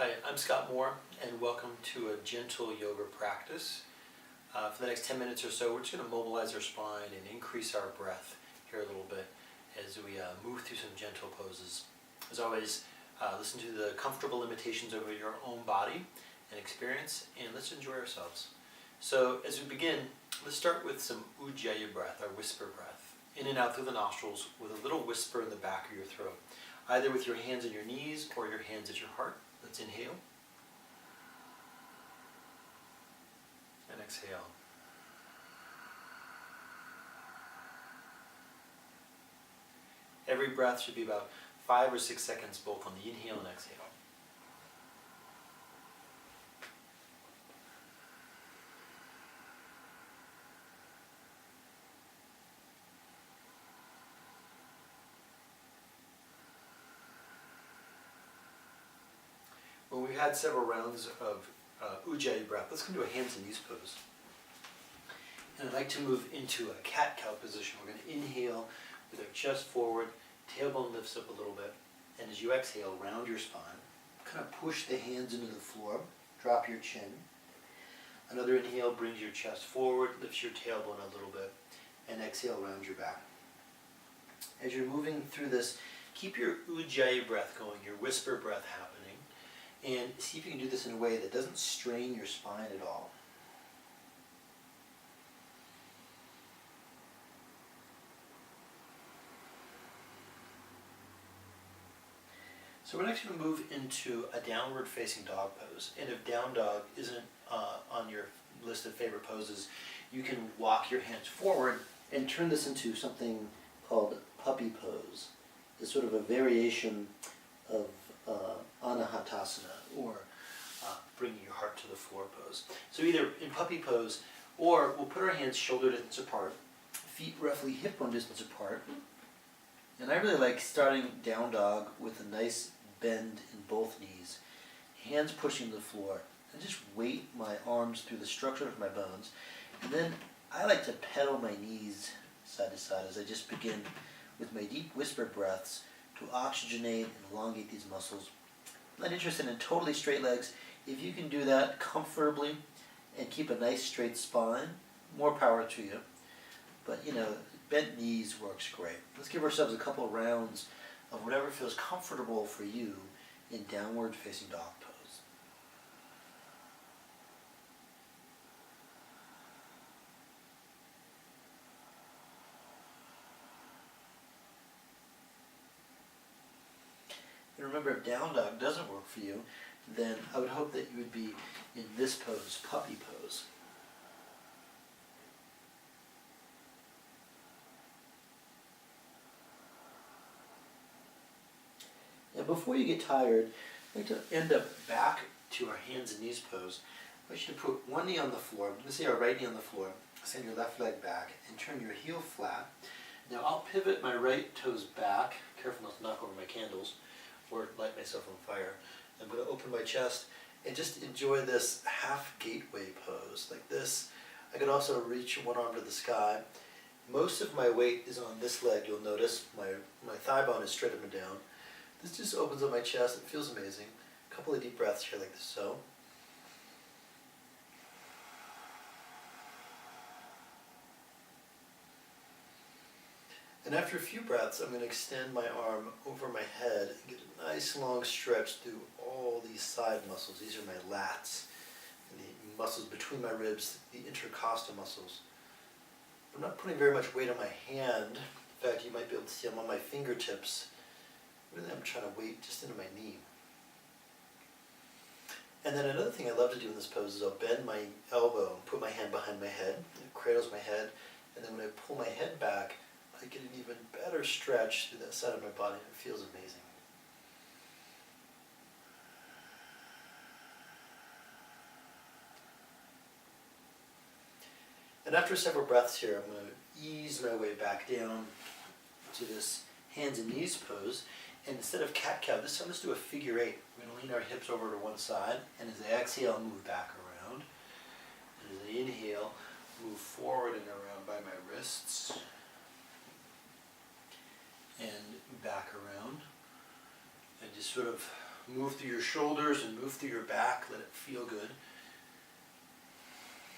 Hi, I'm Scott Moore, and welcome to a gentle yoga practice. For the next 10 minutes or so, we're just going to mobilize our spine and increase our breath here a little bit as we move through some gentle poses. As always, listen to the comfortable limitations over your own body and experience, and let's enjoy ourselves. So as we begin, let's start with some Ujjayi breath, our whisper breath. In and out through the nostrils with a little whisper in the back of your throat, either with your hands on your knees or your hands at your heart. Let's inhale and exhale. Every breath should be about 5 or 6 seconds both on the inhale and exhale. When we've had several rounds of Ujjayi breath, let's come to a hands and knees pose. And I'd like to move into a cat-cow position. We're going to inhale with our chest forward, tailbone lifts up a little bit, and as you exhale, round your spine. Kind of push the hands into the floor, drop your chin. Another inhale brings your chest forward, lifts your tailbone a little bit, and exhale, round your back. As you're moving through this, keep your Ujjayi breath going, your whisper breath happening. And see if you can do this in a way that doesn't strain your spine at all. So we're next going to move into a downward facing dog pose. And if down dog isn't on your list of favorite poses, you can walk your hands forward and turn this into something called puppy pose. It's sort of a variation of Anahatasana, or bringing your heart to the floor pose. So either in puppy pose, or we'll put our hands shoulder distance apart, feet roughly hip bone distance apart. And I really like starting down dog with a nice bend in both knees, hands pushing the floor, and just weight my arms through the structure of my bones. And then I like to pedal my knees side to side as I just begin with my deep whisper breaths to oxygenate and elongate these muscles. I'm not interested in totally straight legs. If you can do that comfortably and keep a nice straight spine, more power to you. But bent knees works great. Let's give ourselves a couple of rounds of whatever feels comfortable for you in downward facing dog pose. And remember, if down dog doesn't work for you, then I would hope that you would be in this pose, puppy pose. And before you get tired, I'd like to end up back to our hands and knees pose. I want you to put one knee on the floor. I'm going to say our right knee on the floor. Send your left leg back and turn your heel flat. Now I'll pivot my right toes back. Careful not to knock over my candles or light myself on fire. I'm going to open my chest and just enjoy this half gateway pose like this. I could also reach one arm to the sky. Most of my weight is on this leg. You'll notice my thigh bone is straight up and down. This just opens up my chest. It feels amazing. A couple of deep breaths here like this. So. And after a few breaths, I'm going to extend my arm over my head and get a nice long stretch through all these side muscles. These are my lats, and the muscles between my ribs, the intercostal muscles. I'm not putting very much weight on my hand. In fact, you might be able to see I'm on my fingertips. Really, I'm trying to weight just into my knee. And then another thing I love to do in this pose is I'll bend my elbow and put my hand behind my head. It cradles my head. And then when I pull my head back, I get an even better stretch through that side of my body. It feels amazing. And after several breaths here, I'm going to ease my way back down to this hands and knees pose. And instead of cat-cow, this time let's do a figure eight. We're going to lean our hips over to one side, and as I exhale, move back around. And as I inhale, move forward and around by my wrists. And back around. And just sort of Move through your shoulders and move through your back. Let it feel good.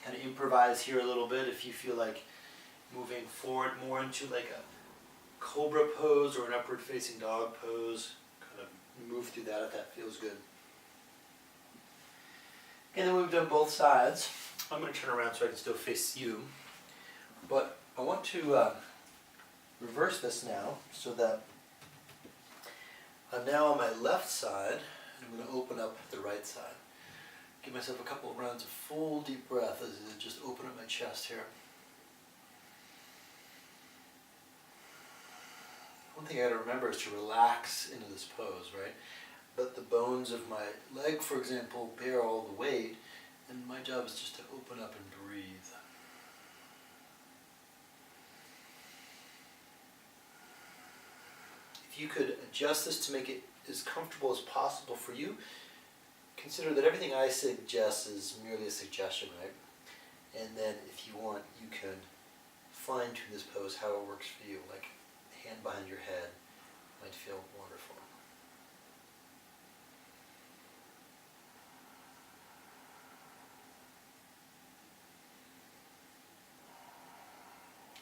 Kind of improvise here a little bit if you feel like moving forward more into like a cobra pose or an upward facing dog pose. Kind of move through that if that feels good. And then we've done both sides. I'm going to turn around so I can still face you. But I want to reverse this now so that I'm now on my left side, and I'm going to open up the right side. Give myself a couple of rounds of full deep breath as I just open up my chest here. One thing I got to remember is to relax into this pose, right? Let the bones of my leg, for example, bear all the weight, and my job is just to open up and breathe. If you could adjust this to make it as comfortable as possible for you, consider that everything I suggest is merely a suggestion, right? And then if you want, you can fine-tune this pose how it works for you, like hand behind your head might feel wonderful.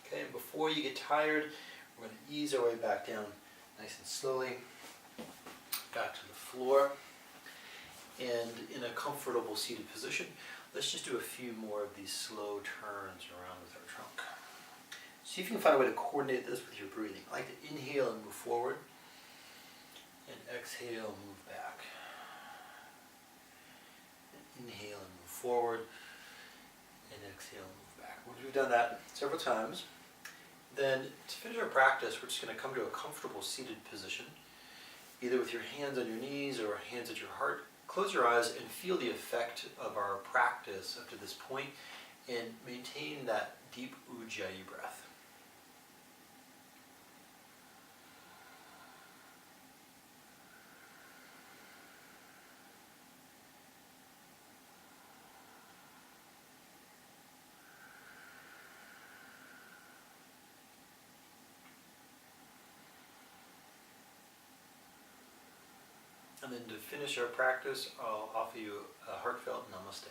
Okay, and before you get tired, we're going to ease our way back down nice and slowly, back to the floor, and in a comfortable seated position, let's just do a few more of these slow turns around with our trunk. See if you can find a way to coordinate this with your breathing. I like to inhale and move forward, and exhale, move back. And inhale and move forward, and exhale, move back. Once we've done that several times, then to finish our practice, we're just going to come to a comfortable seated position, either with your hands on your knees or hands at your heart. Close your eyes and feel the effect of our practice up to this point, and maintain that deep Ujjayi breath. And then to finish our practice, I'll offer you a heartfelt namaste.